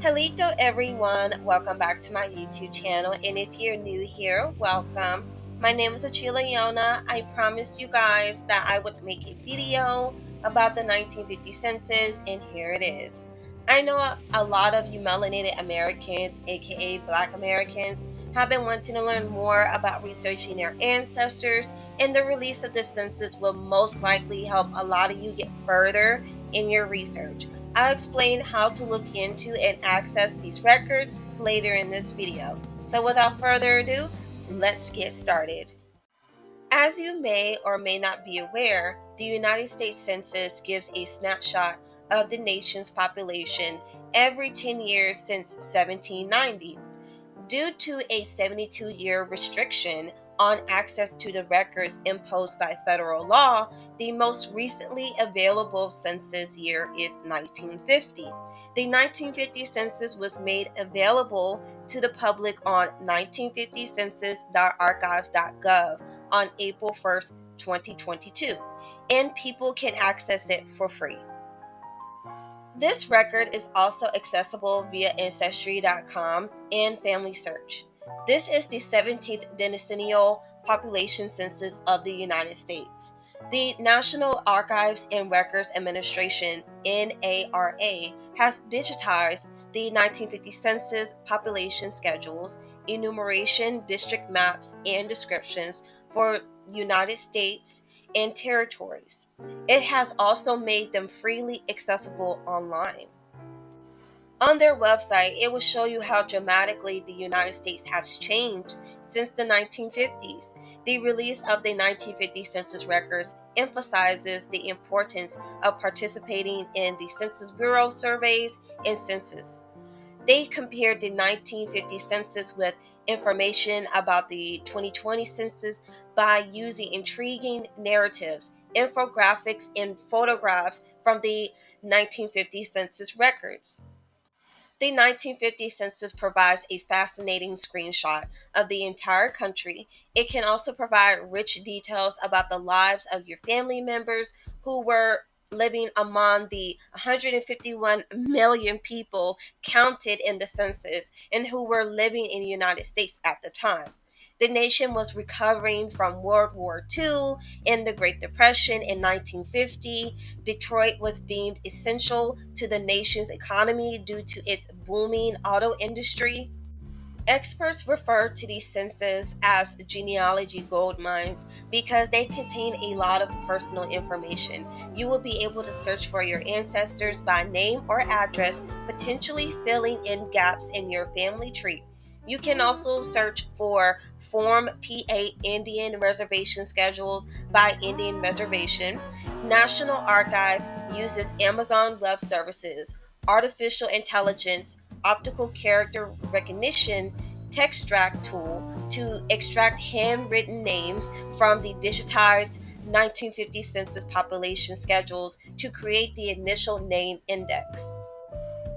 Hello everyone, welcome back to my YouTube channel, and if you're new here, welcome. My name is Achila Yona. I promised you guys that I would make a video about the 1950 census, and here it is. I know a lot of you melanated Americans, aka Black Americans, have been wanting to learn more about researching their ancestors, and the release of the census will most likely help a lot of you get further in your research. I'll explain how to look into and access these records later in this video. So without further ado, let's get started. As you may or may not be aware, the United States Census gives a snapshot of the nation's population every 10 years since 1790. Due to a 72-year restriction on access to the records imposed by federal law, the most recently available census year is 1950. The 1950 census was made available to the public on 1950census.archives.gov on April 1st, 2022, and people can access it for free. This record is also accessible via Ancestry.com and Family Search. This is the 17th decennial population census of the United States. The National Archives and Records Administration, NARA, has digitized the 1950 census population schedules, enumeration, district maps, and descriptions for United States and territories. It has also made them freely accessible online. On their website, it will show you how dramatically the United States has changed since the 1950s. The release of the 1950 census records emphasizes the importance of participating in the Census Bureau surveys and census. They compared the 1950 census with information about the 2020 census by using intriguing narratives, infographics, and photographs from the 1950 census records. The 1950 census provides a fascinating screenshot of the entire country. It can also provide rich details about the lives of your family members who were living among the 151 million people counted in the census and who were living in the United States at the time. The nation was recovering from World War II and the Great Depression in 1950. Detroit was deemed essential to the nation's economy due to its booming auto industry. Experts refer to these censuses as genealogy gold mines because they contain a lot of personal information. You will be able to search for your ancestors by name or address, potentially filling in gaps in your family tree. You can also search for Form P8 Indian Reservation Schedules by Indian Reservation. National Archive uses Amazon Web Services, artificial intelligence, optical character recognition textract tool to extract handwritten names from the digitized 1950 census population schedules to create the initial name index.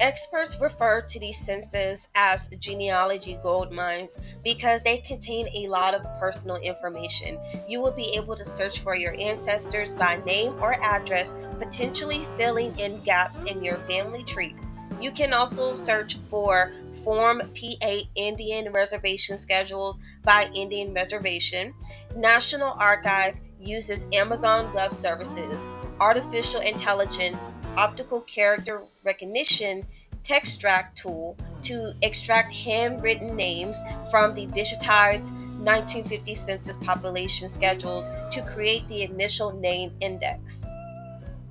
Experts refer to these censuses as genealogy gold mines because they contain a lot of personal information. You will be able to search for your ancestors by name or address, potentially filling in gaps in your family tree. You can also search for Form P8 Indian Reservation Schedules by Indian Reservation. National Archive uses Amazon Web Services, artificial intelligence, optical character recognition textract tool to extract handwritten names from the digitized 1950 census population schedules to create the initial name index.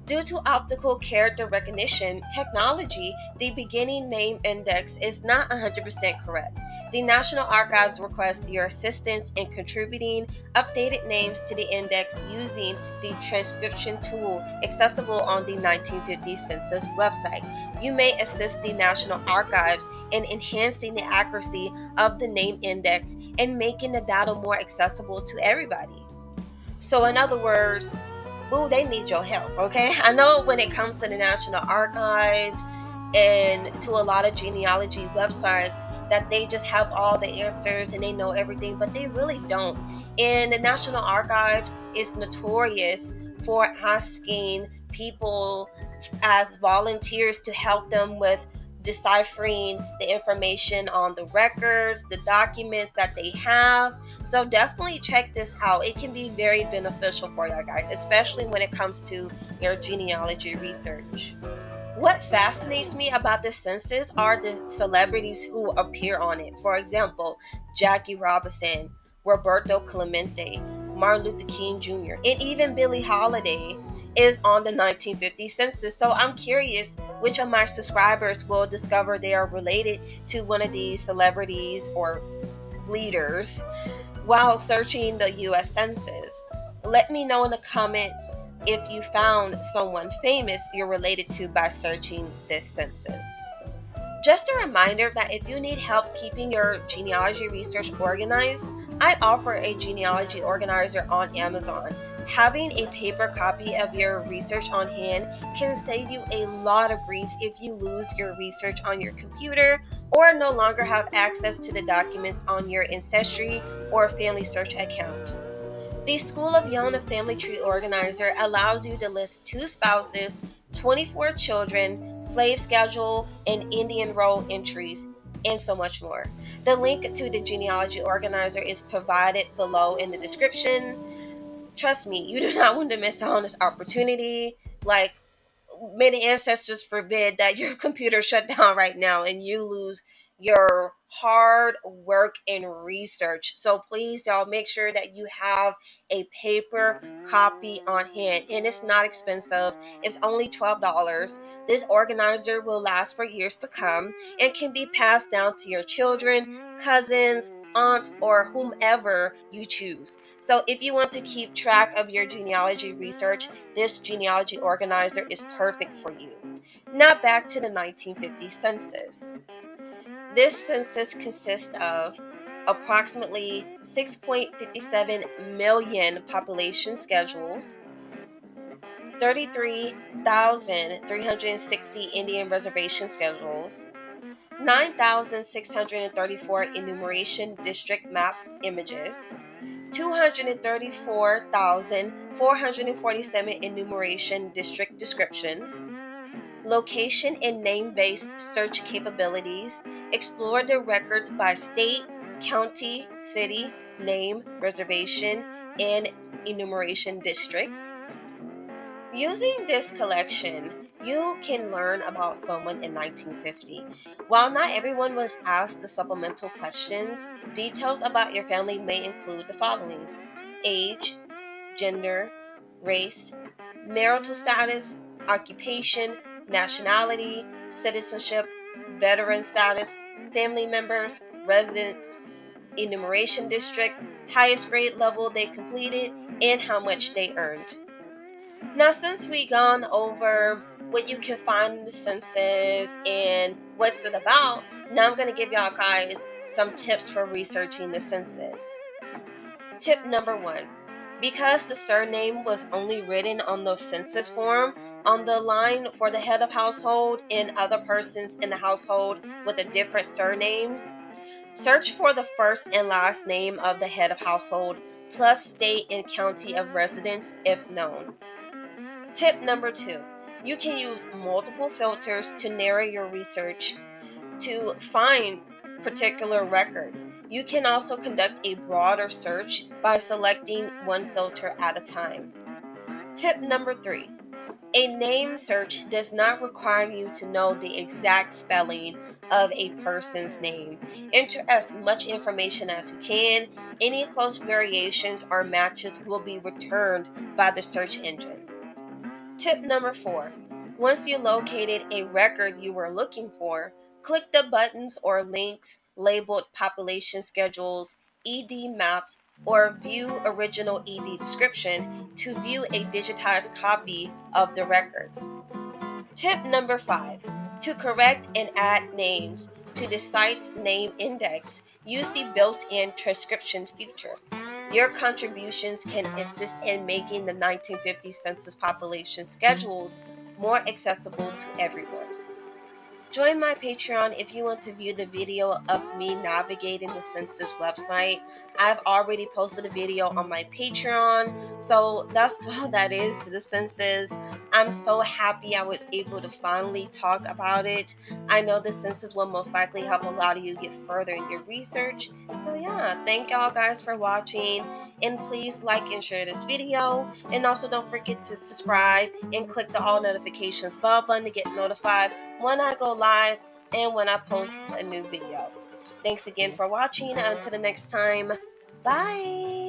Due to optical character recognition technology, the beginning name index is not 100% correct. The National Archives requests your assistance in contributing updated names to the index using the transcription tool accessible on the 1950 census website. You may assist the National Archives in enhancing the accuracy of the name index and making the data more accessible to everybody. So, in other words, boo, they need your help, okay? I know when it comes to the National Archives and to a lot of genealogy websites that they just have all the answers and they know everything, but they really don't. And the National Archives is notorious for asking people as volunteers to help them with deciphering the information on the records, the documents that they have. So definitely check this out. It can be very beneficial for you guys, especially when it comes to your genealogy research. What fascinates me about the census are the celebrities who appear on it. For example, Jackie Robinson, Roberto Clemente, Martin Luther King Jr., and even Billie Holiday is on the 1950 census. So I'm curious which of my subscribers will discover they are related to one of these celebrities or leaders while searching the US Census. Let me know in the comments if you found someone famous you're related to by searching this census. Just a reminder that if you need help keeping your genealogy research organized, I offer a genealogy organizer on Amazon. Having a paper copy of your research on hand can save you a lot of grief if you lose your research on your computer or no longer have access to the documents on your Ancestry or Family Search account. The School of Yona Family Tree Organizer allows you to list 2 spouses, 24 children, slave schedule, and Indian roll entries, and so much more. The link to the genealogy organizer is provided below in the description. Trust me, you do not want to miss out on this opportunity. Like, may the ancestors forbid that your computer shut down right now and you lose your hard work and research. So please, y'all, make sure that you have a paper copy on hand, and it's not expensive. It's only $12. This organizer will last for years to come and can be passed down to your children, cousins, aunts, or whomever you choose. So if you want to keep track of your genealogy research, this genealogy organizer is perfect for you. Now back to the 1950 census. This census consists of approximately 6.57 million population schedules, 33,360 Indian reservation schedules, 9,634 enumeration district maps images, 234,447 enumeration district descriptions, location and name-based search capabilities, explore the records by state, county, city, name, reservation, and enumeration district. Using this collection, you can learn about someone in 1950. While not everyone was asked the supplemental questions, details about your family may include the following: age, gender, race, marital status, occupation, nationality, citizenship, veteran status, family members, residence, enumeration district, highest grade level they completed, and how much they earned. Now, since we gone over what you can find in the census and what's it about, now I'm going to give y'all guys some tips for researching the census. Tip number 1. Because the surname was only written on the census form, on the line for the head of household and other persons in the household with a different surname, search for the first and last name of the head of household plus state and county of residence if known. Tip number 2. You can use multiple filters to narrow your research to find particular records. You can also conduct a broader search by selecting one filter at a time. Tip number 3. A name search does not require you to know the exact spelling of a person's name. Enter as much information as you can. Any close variations or matches will be returned by the search engine. Tip number 4. Once you located a record you were looking for, click the buttons or links labeled population schedules, ED maps, or view original ED description to view a digitized copy of the records. Tip number 5. To correct and add names to the site's name index, use the built-in transcription feature. Your contributions can assist in making the 1950 census population schedules more accessible to everyone. Join my Patreon if you want to view the video of me navigating the census website. I've already posted a video on my Patreon, so that's all that is to the census. I'm I'm so happy I was able to finally talk about it. I know the census will most likely help a lot of you get further in your research. So yeah, thank y'all guys for watching, and please like and share this video, and also don't forget to subscribe and click the all notifications bell button to get notified when I go live and when I post a new video. Thanks again for watching. Until the next time, bye.